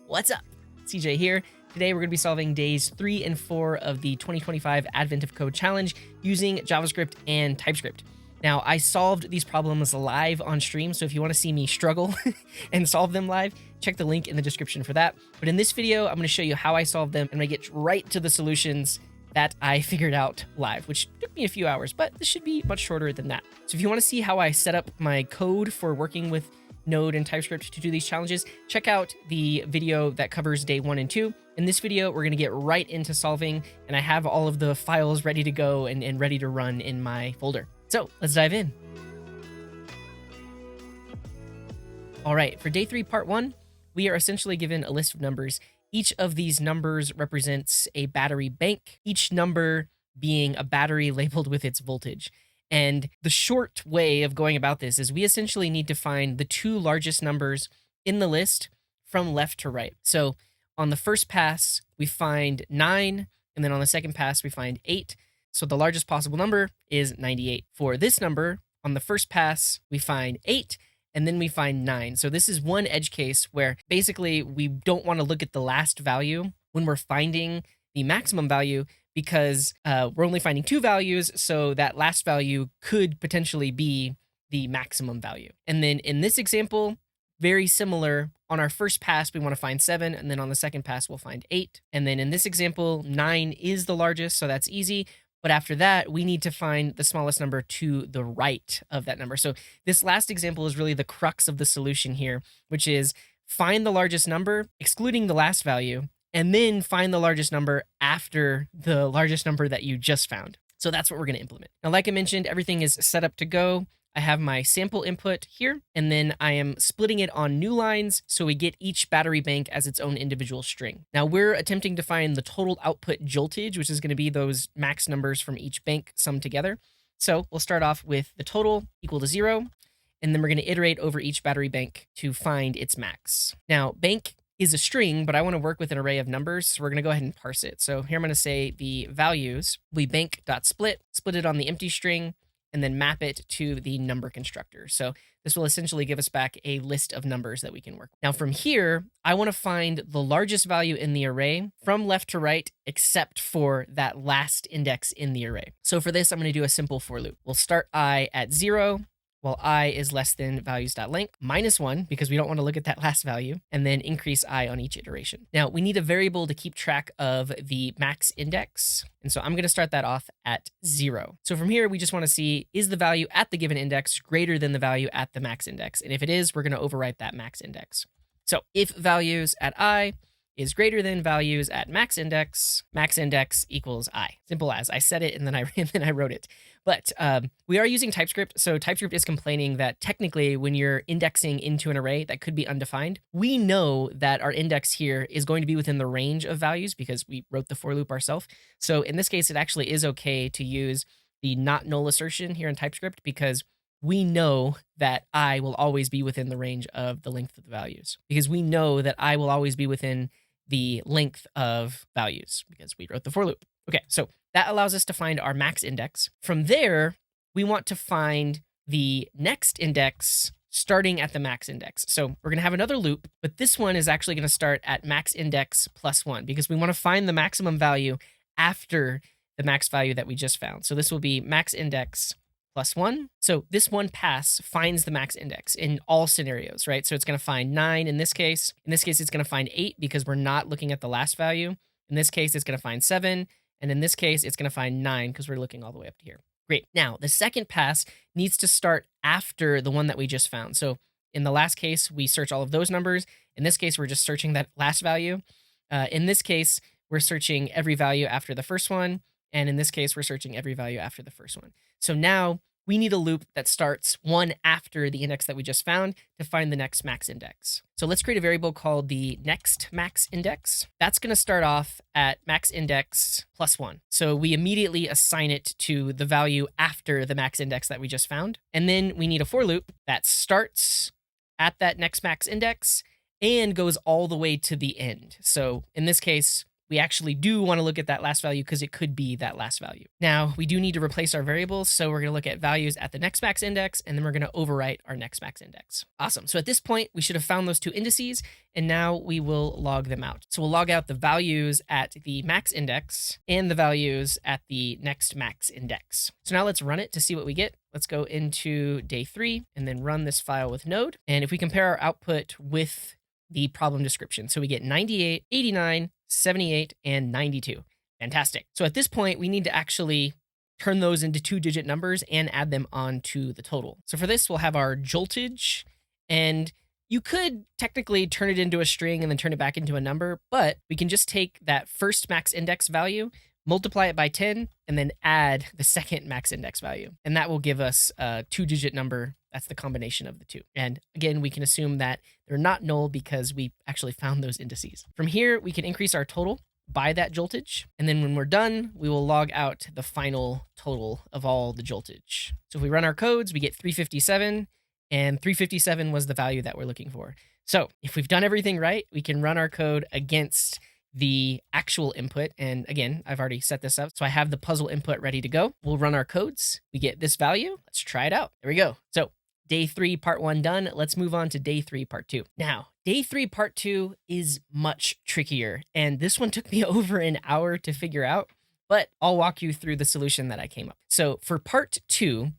What's up? CJ here. Today we're going to be solving days 3 and 4 of the 2025 Advent of Code Challenge using JavaScript and TypeScript. Now, I solved these problems live on stream, so if you want to see me struggle and solve them live, check the link in the description for that. But in this video, I'm going to show you how I solved them, and I'm going to get right to the solutions that I figured out live, which took me a few hours, but this should be much shorter than that. So if you want to see how I set up my code for working with Node and TypeScript to do these challenges, check out the video that covers day 1 and 2. In this video, we're going to get right into solving, and I have all of the files ready to go and ready to run in my folder. So let's dive in. All right, for day 3, part 1, we are essentially given a list of numbers. Each of these numbers represents a battery bank, each number being a battery labeled with its voltage. And the short way of going about this is we essentially need to find the 2 largest numbers in the list from left to right. So on the first pass, we find 9, and then on the second pass, we find 8. So the largest possible number is 98. For this number, on the first pass, we find 8, and then we find 9. So this is one edge case where basically we don't want to look at the last value when we're finding the maximum value, because we're only finding 2 values, so that last value could potentially be the maximum value. And then in this example, very similar, on our first pass, we want to find 7, and then on the second pass, we'll find 8. And then in this example, 9 is the largest, so that's easy. But after that, we need to find the smallest number to the right of that number. So this last example is really the crux of the solution here, which is find the largest number, excluding the last value, and then find the largest number after the largest number that you just found. So that's what we're going to implement. Now, like I mentioned, everything is set up to go. I have my sample input here, and then I am splitting it on new lines so we get each battery bank as its own individual string. Now, we're attempting to find the total output joltage, which is going to be those max numbers from each bank summed together. So we'll start off with the total equal to 0, and then we're going to iterate over each battery bank to find its max. Now, bank is a string, but I want to work with an array of numbers, so we're going to go ahead and parse it. So here I'm going to say the values, we bank.split, split it on the empty string, and then map it to the number constructor. So this will essentially give us back a list of numbers that we can work with. Now from here, I want to find the largest value in the array from left to right, except for that last index in the array. So for this, I'm going to do a simple for loop. We'll start I at 0, while I is less than values.length, -1, because we don't want to look at that last value, and then increase I on each iteration. Now, we need a variable to keep track of the max index, and so I'm going to start that off at 0. So from here, we just want to see, is the value at the given index greater than the value at the max index? And if it is, we're going to overwrite that max index. So if values at I is greater than values at max index equals I. Simple as. I said it and then I wrote it. But we are using TypeScript, so TypeScript is complaining that technically when you're indexing into an array that could be undefined, we know that our index here is going to be within the range of values because we wrote the for loop ourselves. So in this case, it actually is okay to use the not null assertion here in TypeScript because we know that I will always be within the range of the length of the values, because we know that I will always be within the length of values because we wrote the for loop. Okay, so that allows us to find our max index. From there, we want to find the next index starting at the max index. So we're going to have another loop, but this one is actually going to start at max index +1 because we want to find the maximum value after the max value that we just found. So this will be max index +1. So this one pass finds the max index in all scenarios, right? So it's going to find 9 in this case. In this case, it's going to find 8 because we're not looking at the last value. In this case, it's going to find 7. And in this case, it's going to find 9 because we're looking all the way up to here. Great. Now, the second pass needs to start after the one that we just found. So in the last case, we search all of those numbers. In this case, we're just searching that last value. In this case, we're searching every value after the first one. And in this case, we're searching every value after the first one. So now we need a loop that starts one after the index that we just found to find the next max index. So let's create a variable called the next max index. That's going to start off at max index +1. So we immediately assign it to the value after the max index that we just found. And then we need a for loop that starts at that next max index and goes all the way to the end. So in this case, we actually do want to look at that last value because it could be that last value. Now, we do need to replace our variables. So we're going to look at values at the next max index, and then we're going to overwrite our next max index. Awesome. So at this point, we should have found those two indices, and now we will log them out. So we'll log out the values at the max index and the values at the next max index. So now let's run it to see what we get. Let's go into day 3 and then run this file with Node. And if we compare our output with the problem description, so we get 98, 89, 78, and 92. Fantastic. So at this point, we need to actually turn those into 2-digit numbers and add them onto the total. So for this, we'll have our joltage, and you could technically turn it into a string and then turn it back into a number, but we can just take that first max index value, multiply it by 10, and then add the second max index value. And that will give us a 2-digit number. That's the combination of the two. And again, we can assume that they're not null because we actually found those indices. From here, we can increase our total by that joltage. And then when we're done, we will log out the final total of all the joltage. So if we run our codes, we get 357, and 357 was the value that we're looking for. So if we've done everything right, we can run our code against the actual input. And again, I've already set this up, so I have the puzzle input ready to go. We'll run our codes. We get this value. Let's try it out. There we go. So day 3, part 1 done. Let's move on to day 3, part 2. Now, day 3, part 2 is much trickier, and this one took me over an hour to figure out, but I'll walk you through the solution that I came up. So for part 2,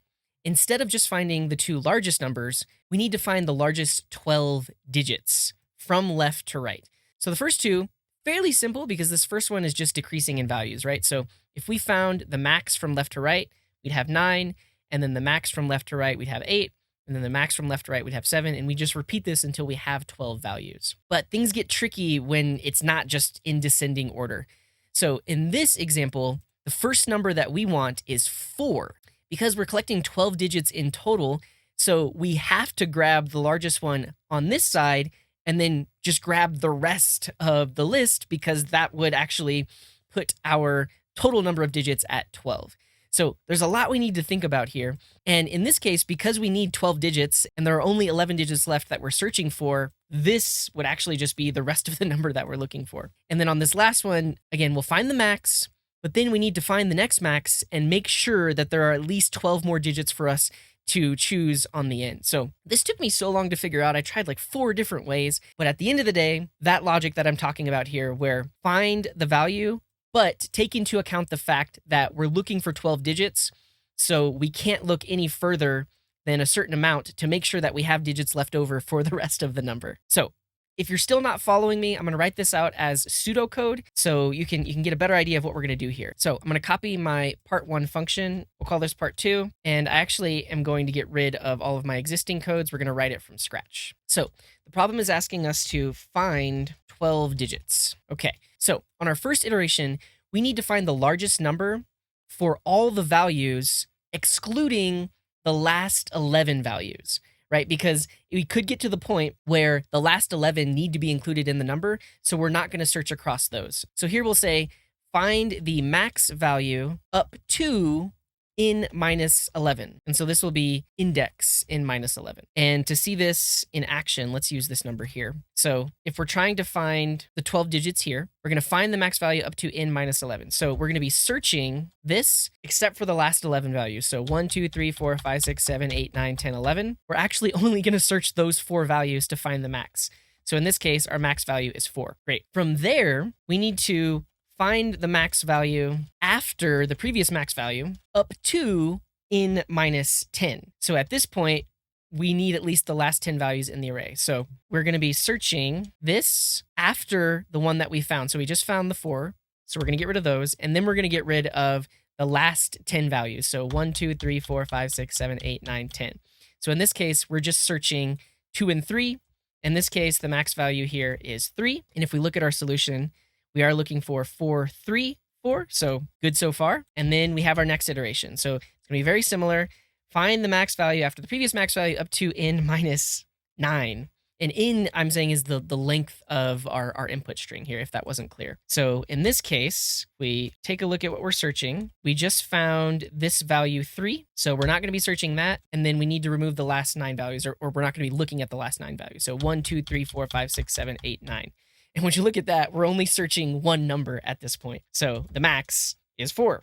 instead of just finding the two largest numbers, we need to find the largest 12 digits from left to right. So the first two, fairly simple because this first one is just decreasing in values, right? So if we found the max from left to right, we'd have 9, and then the max from left to right, we'd have 8, and then the max from left to right, we'd have 7, and we just repeat this until we have 12 values. But things get tricky when it's not just in descending order. So in this example, the first number that we want is 4, because we're collecting 12 digits in total, so we have to grab the largest one on this side and then just grab the rest of the list, because that would actually put our total number of digits at 12. So there's a lot we need to think about here. And in this case, because we need 12 digits and there are only 11 digits left that we're searching for, this would actually just be the rest of the number that we're looking for. And then on this last one, again, we'll find the max, but then we need to find the next max and make sure that there are at least 12 more digits for us to choose on the end. So this took me so long to figure out. I tried like 4 different ways, but at the end of the day, that logic that I'm talking about here, where find the value, but take into account the fact that we're looking for 12 digits, so we can't look any further than a certain amount to make sure that we have digits left over for the rest of the number. So if you're still not following me, I'm going to write this out as pseudocode so you can get a better idea of what we're going to do here. So I'm going to copy my part 1 function. We'll call this part 2. And I actually am going to get rid of all of my existing codes. We're going to write it from scratch. So the problem is asking us to find 12 digits. Okay, so on our first iteration, we need to find the largest number for all the values, excluding the last 11 values, right? Because we could get to the point where the last 11 need to be included in the number, so we're not going to search across those. So here we'll say, find the max value up to in minus 11. And so this will be index in minus 11. And to see this in action, let's use this number here. So if we're trying to find the 12 digits here, we're going to find the max value up to in minus 11. So we're going to be searching this except for the last 11 values. So 1, 2, 3, 4, 5, 6, 7, 8, 9, 10, 11. We're actually only going to search those 4 values to find the max. So in this case, our max value is 4. Great. From there, we need to find the max value after the previous max value up to in minus 10. So at this point, we need at least the last 10 values in the array. So we're going to be searching this after the one that we found. So we just found the 4. So we're going to get rid of those. And then we're going to get rid of the last 10 values. So 1, 2, 3, 4, 5, 6, 7, 8, 9, 10. So in this case, we're just searching 2 and 3. In this case, the max value here is 3. And if we look at our solution, we are looking for 4, 3, 4. So good so far. And then we have our next iteration. So it's going to be very similar. Find the max value after the previous max value up to in minus 9. And in, I'm saying, is the length of our input string here, if that wasn't clear. So in this case, we take a look at what we're searching. We just found this value 3. So we're not going to be searching that. And then we need to remove the last 9 values, or we're not going to be looking at the last 9 values. So 1, 2, 3, 4, 5, 6, 7, 8, 9. And when you look at that, we're only searching one number at this point. So the max is 4.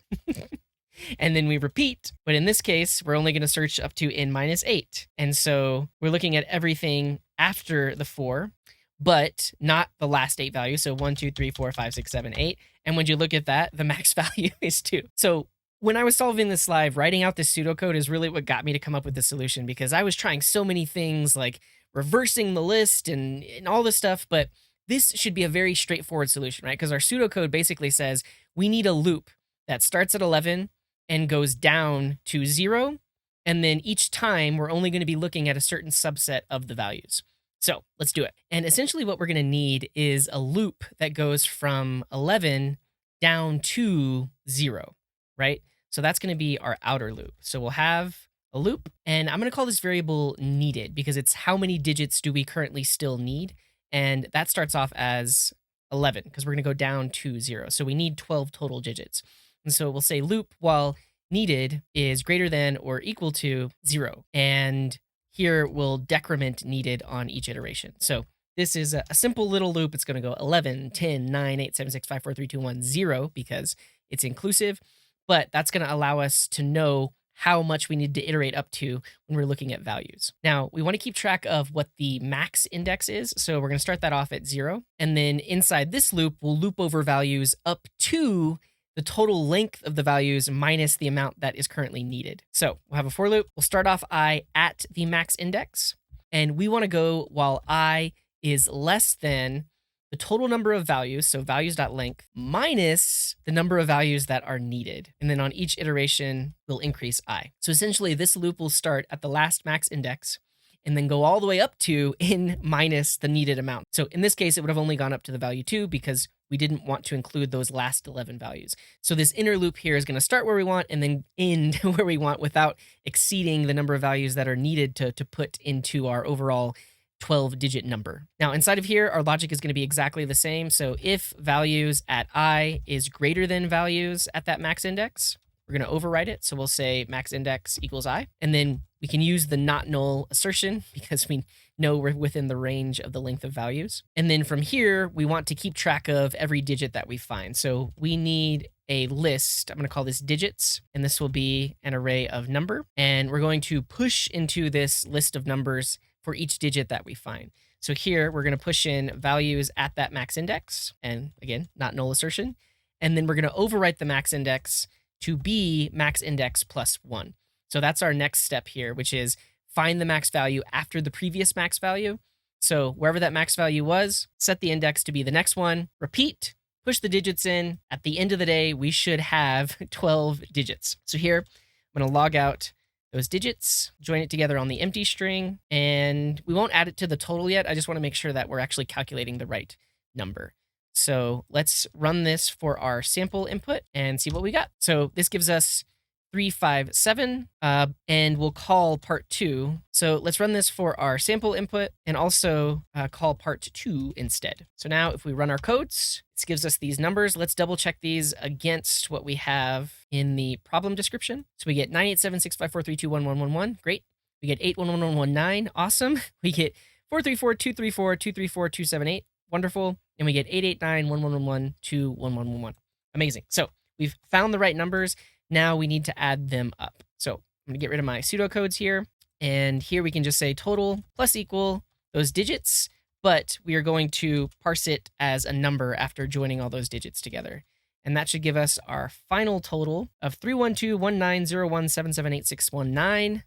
And then we repeat, but in this case, we're only going to search up to n minus 8. And so we're looking at everything after the 4, but not the last 8 values. So 1, 2, 3, 4, 5, 6, 7, 8. And when you look at that, the max value is 2. So when I was solving this live, writing out this pseudocode is really what got me to come up with the solution, because I was trying so many things like reversing the list and all this stuff, but this should be a very straightforward solution, right? Because our pseudocode basically says we need a loop that starts at 11 and goes down to 0. And then each time we're only going to be looking at a certain subset of the values. So let's do it. And essentially what we're going to need is a loop that goes from 11 down to 0, right? So that's going to be our outer loop. So we'll have a loop, and I'm going to call this variable needed because it's how many digits do we currently still need. And that starts off as 11 because we're going to go down to 0. So we need 12 total digits. And so we'll say loop while needed is greater than or equal to 0. And here we'll decrement needed on each iteration. So this is a simple little loop. It's going to go 11, 10, 9, 8, 7, 6, 5, 4, 3, 2, 1, 0 because it's inclusive. But that's going to allow us to know how much we need to iterate up to when we're looking at values. Now, we want to keep track of what the max index is. So we're going to start that off at 0. And then inside this loop, we'll loop over values up to the total length of the values minus the amount that is currently needed. So we'll have a for loop. We'll start off I at the max index. And we want to go while I is less than the total number of values, so values.length, minus the number of values that are needed. And then on each iteration, we'll increase I. So essentially, this loop will start at the last max index and then go all the way up to n minus the needed amount. So in this case, it would have only gone up to the value 2 because we didn't want to include those last 11 values. So this inner loop here is going to start where we want and then end where we want without exceeding the number of values that are needed to put into our overall 12-digit number. Now, inside of here, our logic is going to be exactly the same. So if values at I is greater than values at that max index, we're going to override it. So we'll say max index equals I. And then we can use the not null assertion because we know we're within the range of the length of values. And then from here, we want to keep track of every digit that we find. So we need a list. I'm going to call this digits, and this will be an array of number. And we're going to push into this list of numbers for each digit that we find. So here we're going to push in values at that max index, and again, not null assertion. And then we're going to overwrite the max index to be max index plus 1. So that's our next step here, which is find the max value after the previous max value. So wherever that max value was, set the index to be the next one, repeat, push the digits in. At the end of the day, we should have 12 digits. So here, I'm going to log out those digits, join it together on the empty string, and we won't add it to the total yet. I just want to make sure that we're actually calculating the right number. So let's run this for our sample input and see what we got. So this gives us 357, and we'll call part 2. So let's run this for our sample input and also call part 2 instead. So now if we run our codes, this gives us these numbers. Let's double check these against what we have in the problem description. So we get 98765432111. Great. We get 811119. Awesome. We get 43423423427 Wonderful. And we get 8891111211111. Amazing. So we've found the right numbers. Now we need to add them up. So I'm going to get rid of my pseudocodes here. And here we can just say total plus equal those digits, but we are going to parse it as a number after joining all those digits together. And that should give us our final total of 3121901778619,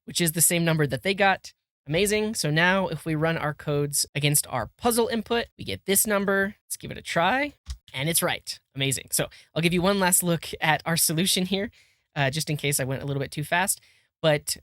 which is the same number that they got. Amazing. So now if we run our codes against our puzzle input, we get this number. Let's give it a try. And it's right. Amazing. So I'll give you one last look at our solution here, just in case I went a little bit too fast. But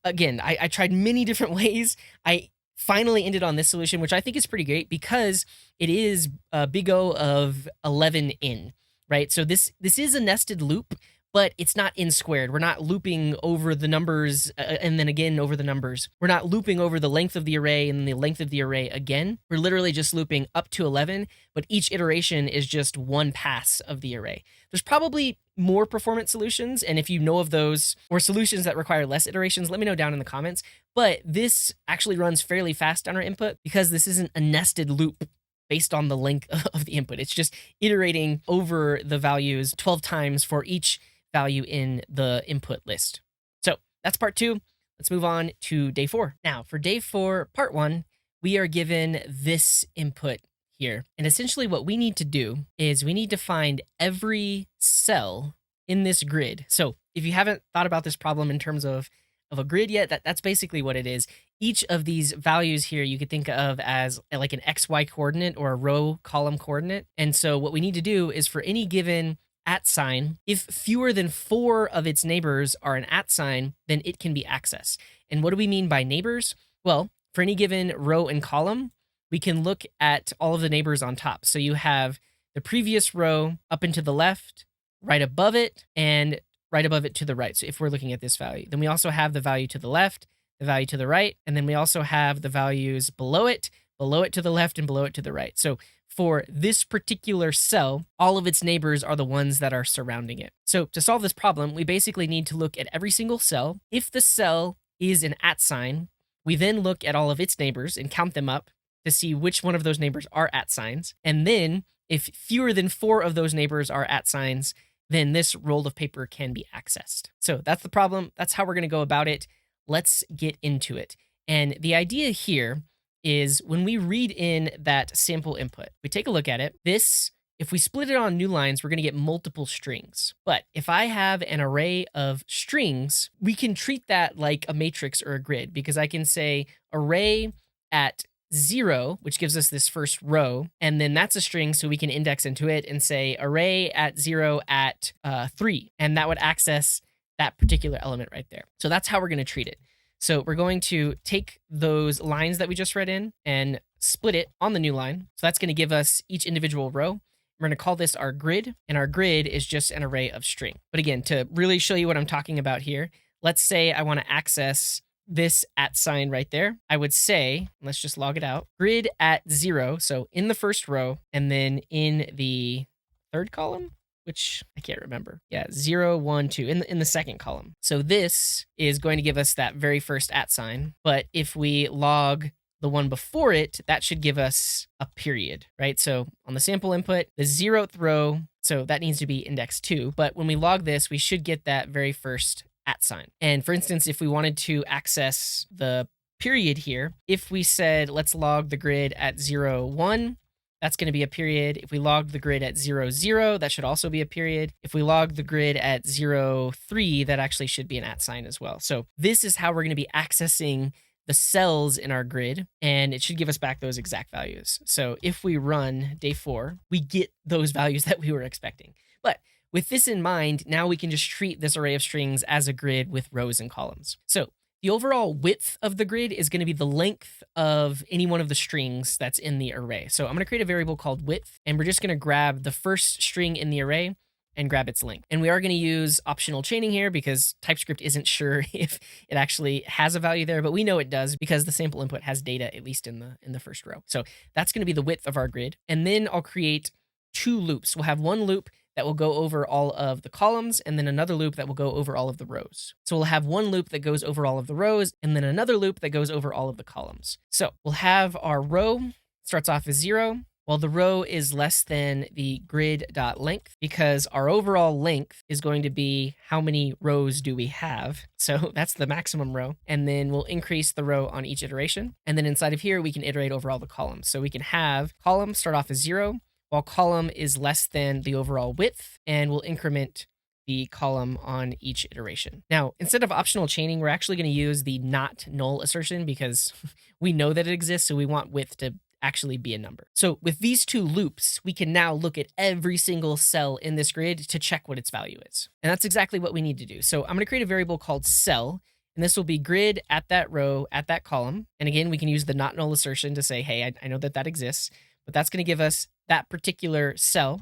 again, I tried many different ways. I finally ended on this solution, which I think is pretty great because it is a big O of 11 in, right? So this is a nested loop, but it's not in squared. We're not looping over the numbers and then again over the numbers. We're not looping over the length of the array and the length of the array again. We're literally just looping up to 11, but each iteration is just one pass of the array. There's probably more performance solutions, and if you know of those or solutions that require less iterations, let me know down in the comments. But this actually runs fairly fast on our input because this isn't a nested loop based on the length of the input. It's just iterating over the values 12 times for each value in the input list. So that's part 2. Let's move on to day 4. Now, for day 4, part 1, we are given this input here. And essentially what we need to do is we need to find every cell in this grid. So if you haven't thought about this problem in terms of a grid yet, that's basically what it is. Each of these values here you could think of as like an XY coordinate or a row column coordinate. And so what we need to do is for any given @ sign, if fewer than 4 of its neighbors are an @ sign, then it can be accessed. And what do we mean by neighbors? Well, for any given row and column, we can look at all of the neighbors on top. So you have the previous row up and to the left, right above it, and right above it to the right. So if we're looking at this value, then we also have the value to the left, the value to the right, and then we also have the values below it to the left, and below it to the right. So for this particular cell, all of its neighbors are the ones that are surrounding it. So to solve this problem, we basically need to look at every single cell. If the cell is an @ sign, we then look at all of its neighbors and count them up to see which one of those neighbors are @ signs. And then if fewer than 4 of those neighbors are @ signs, then this roll of paper can be accessed. So that's the problem. That's how we're going to go about it. Let's get into it. And the idea here is when we read in that sample input, we take a look at it. This, if we split it on new lines, we're going to get multiple strings. But if I have an array of strings, we can treat that like a matrix or a grid, because I can say array at 0, which gives us this first row, and then that's a string, so we can index into it and say array at 0 at 3, and that would access that particular element right there. So that's how we're going to treat it. So we're going to take those lines that we just read in and split it on the new line. So that's going to give us each individual row. We're going to call this our grid, and our grid is just an array of string. But again, to really show you what I'm talking about here, let's say I want to access this @ sign right there. I would say, let's just log it out, grid at 0, so in the first row, and then in the third column, which I can't remember. Yeah, 0, 1, 2, in the second column. So this is going to give us that very first @ sign, but if we log the one before it, that should give us a period, right? So on the sample input, the 0th row, so that needs to be index 2, but when we log this, we should get that very first @ sign. And for instance, if we wanted to access the period here, if we said, let's log the grid at 0, 1, that's going to be a period. If we log the grid at 0, 0, that should also be a period. If we log the grid at 0, 3, that actually should be an @ sign as well. So this is how we're going to be accessing the cells in our grid, and it should give us back those exact values. So if we run day 4, we get those values that we were expecting. But with this in mind, now we can just treat this array of strings as a grid with rows and columns. So the overall width of the grid is going to be the length of any one of the strings that's in the array. So I'm going to create a variable called width, and we're just going to grab the first string in the array and grab its length. And we are going to use optional chaining here because TypeScript isn't sure if it actually has a value there, but we know it does because the sample input has data, at least in the first row. So that's going to be the width of our grid. And then I'll create 2 loops. We'll have one loop that will go over all of the columns, and then another loop that will go over all of the rows. So we'll have one loop that goes over all of the rows, and then another loop that goes over all of the columns. So we'll have our row starts off as 0, while the row is less than the grid.length, because our overall length is going to be how many rows do we have. So that's the maximum row. And then we'll increase the row on each iteration. And then inside of here, we can iterate over all the columns. So we can have column start off as 0, while column is less than the overall width, and we'll increment the column on each iteration. Now, instead of optional chaining, we're actually going to use the not null assertion because we know that it exists, so we want width to actually be a number. So with these 2 loops, we can now look at every single cell in this grid to check what its value is. And that's exactly what we need to do. So I'm going to create a variable called cell, and this will be grid at that row at that column. And again, we can use the not null assertion to say, hey, I know that exists, but that's going to give us that particular cell.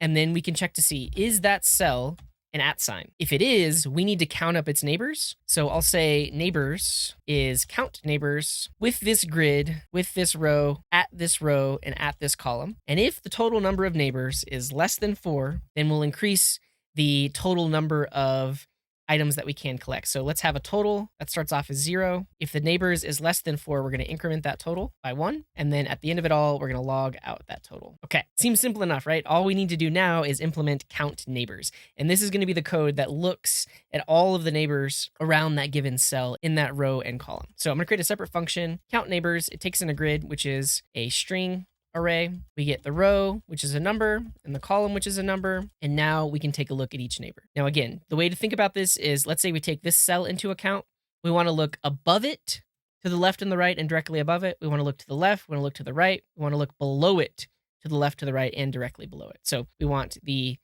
And then we can check to see, is that cell an @ sign? If it is, we need to count up its neighbors. So I'll say neighbors is count neighbors with this grid, with this row, and at this column. And if the total number of neighbors is less than 4, then we'll increase the total number of items that we can collect. So let's have a total that starts off as 0. If the neighbors is less than 4, we're going to increment that total by 1. And then at the end of it all, we're going to log out that total. Okay, seems simple enough, right? All we need to do now is implement count neighbors. And this is going to be the code that looks at all of the neighbors around that given cell in that row and column. So I'm going to create a separate function, count neighbors. It takes in a grid, which is a string array. We get the row, which is a number, and the column, which is a number. And now we can take a look at each neighbor. Now, again, the way to think about this is, let's say we take this cell into account. We want to look above it, to the left and the right, and directly above it. We want to look to the left. We want to look to the right. We want to look below it, to the left, to the right, and directly below it. So we want the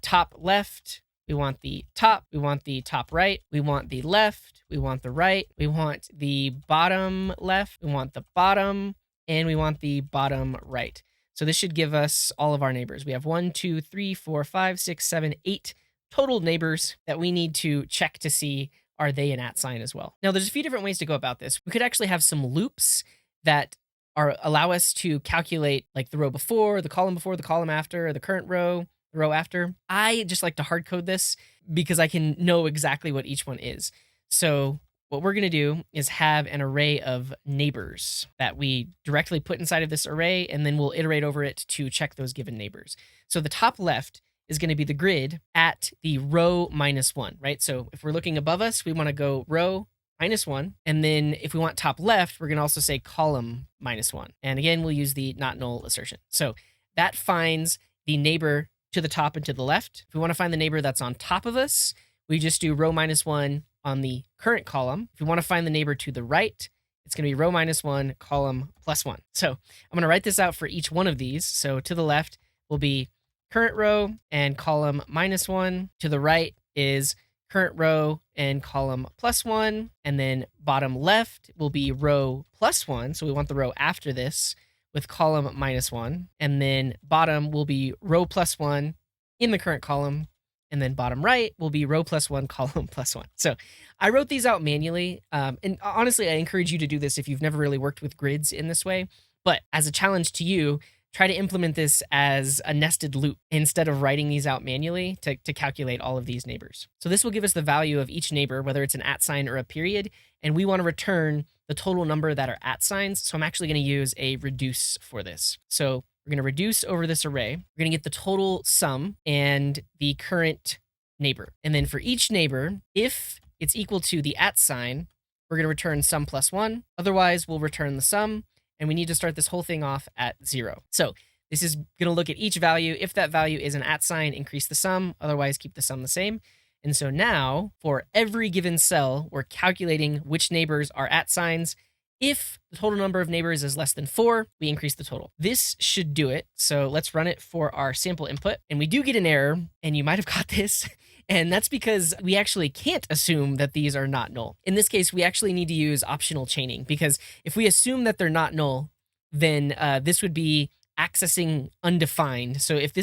top left. We want the top. We want the top right. We want the left. We want the right. We want the bottom left. We want the bottom. And we want the bottom right. So this should give us all of our neighbors. We have 1, 2, 3, 4, 5, 6, 7, 8 total neighbors that we need to check to see, are they an @ sign as well. Now, there's a few different ways to go about this. We could actually have some loops that allow us to calculate like the row before, the column after, or the current row, the row after. I just like to hard code this because I can know exactly what each one is. So what we're going to do is have an array of neighbors that we directly put inside of this array, and then we'll iterate over it to check those given neighbors. So the top left is going to be the grid at the row -1, right? So if we're looking above us, we want to go row -1. And then if we want top left, we're going to also say column -1. And again, we'll use the not null assertion. So that finds the neighbor to the top and to the left. If we want to find the neighbor that's on top of us, we just do row -1 on the current column. If we want to find the neighbor to the right, it's going to be row -1, column +1. So I'm going to write this out for each one of these. So to the left will be current row and column -1. To the right is current row and column +1. And then bottom left will be row +1. So we want the row after this with column -1. And then bottom will be row +1 in the current column. And then bottom right will be row +1, column +1. So I wrote these out manually. And honestly, I encourage you to do this if you've never really worked with grids in this way. But as a challenge to you, try to implement this as a nested loop instead of writing these out manually to calculate all of these neighbors. So this will give us the value of each neighbor, whether it's an @ sign or a period. And we want to return the total number that are @ signs. So I'm actually going to use a reduce for this. So we're going to reduce over this array. We're going to get the total sum and the current neighbor. And then for each neighbor, if it's equal to the @ sign, we're going to return sum +1. Otherwise, we'll return the sum. And we need to start this whole thing off at 0. So this is going to look at each value. If that value is an @ sign, increase the sum. Otherwise, keep the sum the same. And so now, for every given cell, we're calculating which neighbors are @ signs. If the total number of neighbors is less than 4, we increase the total. This should do it. So let's run it for our sample input. And we do get an error, and you might have caught this. And that's because we actually can't assume that these are not null. In this case, we actually need to use optional chaining, because if we assume that they're not null, then this would be accessing undefined. So if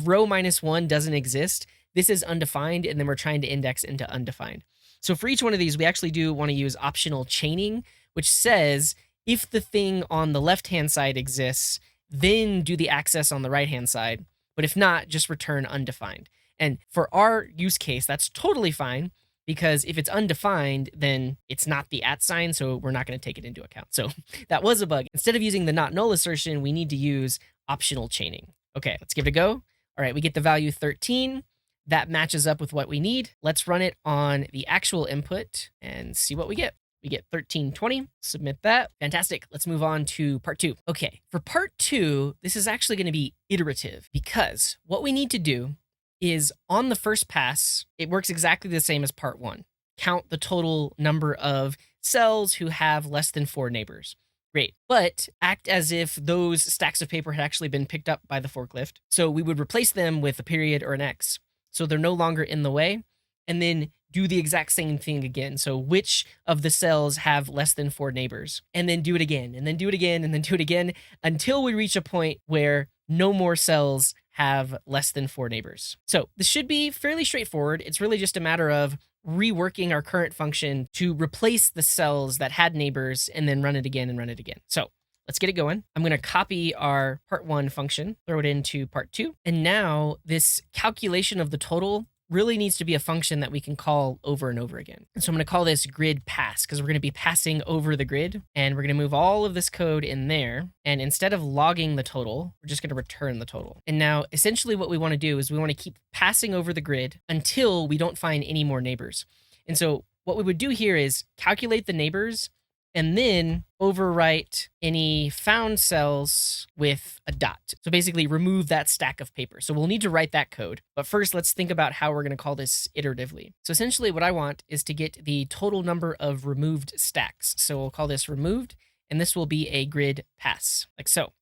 row -1 doesn't exist, this is undefined, and then we're trying to index into undefined. So for each one of these, we actually do want to use optional chaining, which says if the thing on the left-hand side exists, then do the access on the right-hand side. But if not, just return undefined. And for our use case, that's totally fine, because if it's undefined, then it's not the @ sign, so we're not going to take it into account. So that was a bug. Instead of using the not null assertion, we need to use optional chaining. Okay, let's give it a go. All right, we get the value 13. That matches up with what we need. Let's run it on the actual input and see what we get. We get 1320, submit that. Fantastic. Let's move on to part 2. Okay, for part 2, this is actually going to be iterative, because what we need to do is on the first pass, it works exactly the same as part 1. Count the total number of cells who have less than 4 neighbors. Great. But act as if those stacks of paper had actually been picked up by the forklift. So we would replace them with a period or an X, so they're no longer in the way, and then do the exact same thing again. So which of the cells have less than 4 neighbors? And then do it again, and then do it again, and then do it again, until we reach a point where no more cells have less than 4 neighbors. So this should be fairly straightforward. It's really just a matter of reworking our current function to replace the cells that had neighbors and then run it again and run it again. So let's get it going. I'm going to copy our part 1 function, throw it into part 2. And now this calculation of the total really needs to be a function that we can call over and over again. And so I'm going to call this grid pass because we're going to be passing over the grid, and we're going to move all of this code in there. And instead of logging the total, we're just going to return the total. And now essentially what we want to do is we want to keep passing over the grid until we don't find any more neighbors. And so what we would do here is calculate the neighbors and then overwrite any found cells with a dot. So basically remove that stack of paper. So we'll need to write that code. But first, let's think about how we're going to call this iteratively. So essentially what I want is to get the total number of removed stacks. So we'll call this removed, and this will be a grid pass, like so.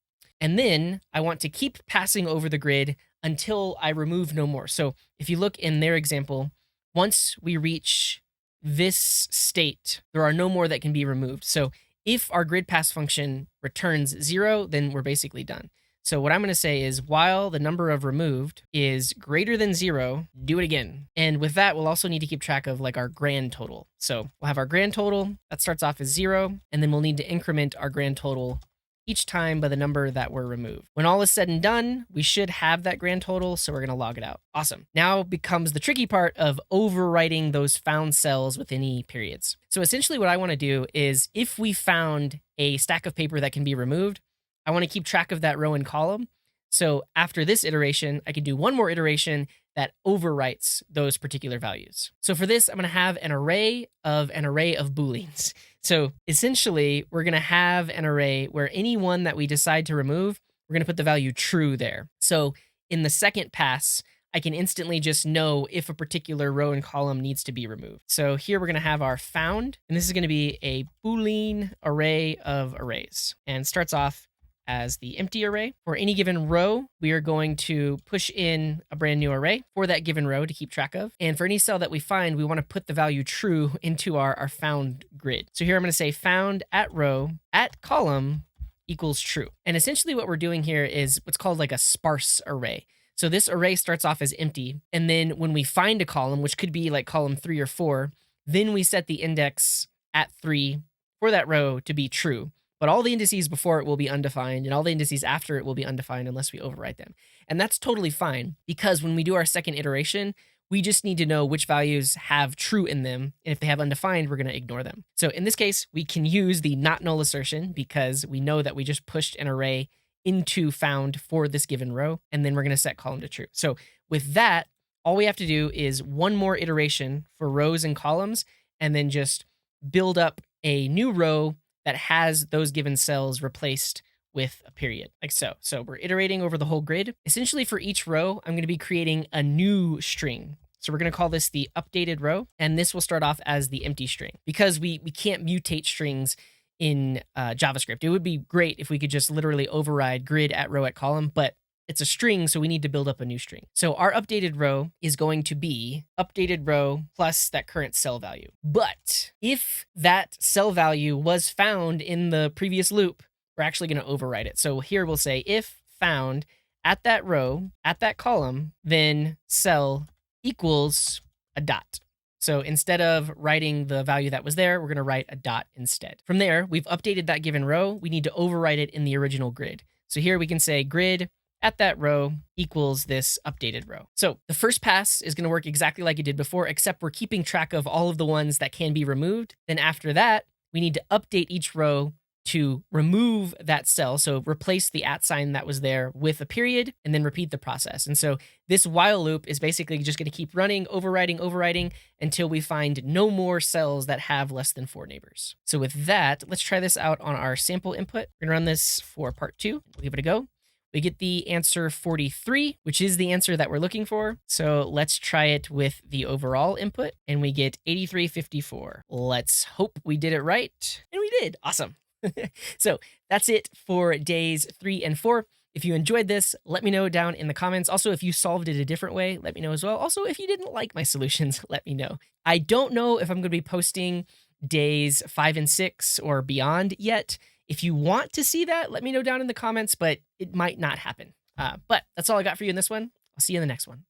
And then I want to keep passing over the grid until I remove no more. So if you look in their example, once we reach this state, there are no more that can be removed. So if our grid pass function returns 0, then we're basically done. So what I'm going to say is while the number of removed is greater than 0, do it again. And with that, we'll also need to keep track of like our grand total. So we'll have our grand total that starts off as 0, and then we'll need to increment our grand total each time by the number that were removed. When all is said and done, we should have that grand total, so we're going to log it out. Awesome. Now becomes the tricky part of overwriting those found cells with any periods. So essentially what I want to do is if we found a stack of paper that can be removed, I want to keep track of that row and column. So after this iteration, I can do one more iteration that overwrites those particular values. So for this, I'm going to have an array of Booleans. So essentially, we're going to have an array where any one that we decide to remove, we're going to put the value true there. So in the second pass, I can instantly just know if a particular row and column needs to be removed. So here we're going to have our found, and this is going to be a Boolean array of arrays, and starts off as the empty array. For any given row, we are going to push in a brand new array for that given row to keep track of. And for any cell that we find, we want to put the value true into our found grid. So here I'm going to say found at row at column equals true. And essentially what we're doing here is what's called like a sparse array. So this array starts off as empty. And then when we find a column, which could be like column 3 or 4, then we set the index at 3 for that row to be true. But all the indices before it will be undefined, and all the indices after it will be undefined unless we overwrite them. And that's totally fine, because when we do our second iteration, we just need to know which values have true in them. And if they have undefined, we're going to ignore them. So in this case, we can use the not null assertion because we know that we just pushed an array into found for this given row, and then we're going to set column to true. So with that, all we have to do is one more iteration for rows and columns, and then just build up a new row that has those given cells replaced with a period, like so. So we're iterating over the whole grid. Essentially for each row, I'm going to be creating a new string. So we're going to call this the updated row, and this will start off as the empty string because we can't mutate strings in JavaScript. It would be great if we could just literally override grid at row at column, but it's a string, so we need to build up a new string. So our updated row is going to be updated row plus that current cell value. But if that cell value was found in the previous loop, we're actually going to overwrite it. So here we'll say if found at that row, at that column, then cell equals a dot. So instead of writing the value that was there, we're going to write a dot instead. From there, we've updated that given row. We need to overwrite it in the original grid. So here we can say grid at that row equals this updated row. So the first pass is going to work exactly like it did before, except we're keeping track of all of the ones that can be removed. Then after that, we need to update each row to remove that cell. So replace the @ sign that was there with a period, and then repeat the process. And so this while loop is basically just going to keep running, overwriting until we find no more cells that have less than 4 neighbors. So with that, let's try this out on our sample input. We're going to run this for part 2. We'll give it a go. We get the answer 43, which is the answer that we're looking for. So let's try it with the overall input, and we get 8354. Let's hope we did it right. And we did. Awesome. So that's it for days 3 and 4. If you enjoyed this, let me know down in the comments. Also, if you solved it a different way, let me know as well. Also, if you didn't like my solutions, let me know. I don't know if I'm going to be posting days 5 and 6 or beyond yet. If you want to see that, let me know down in the comments, but it might not happen. But that's all I got for you in this one. I'll see you in the next one.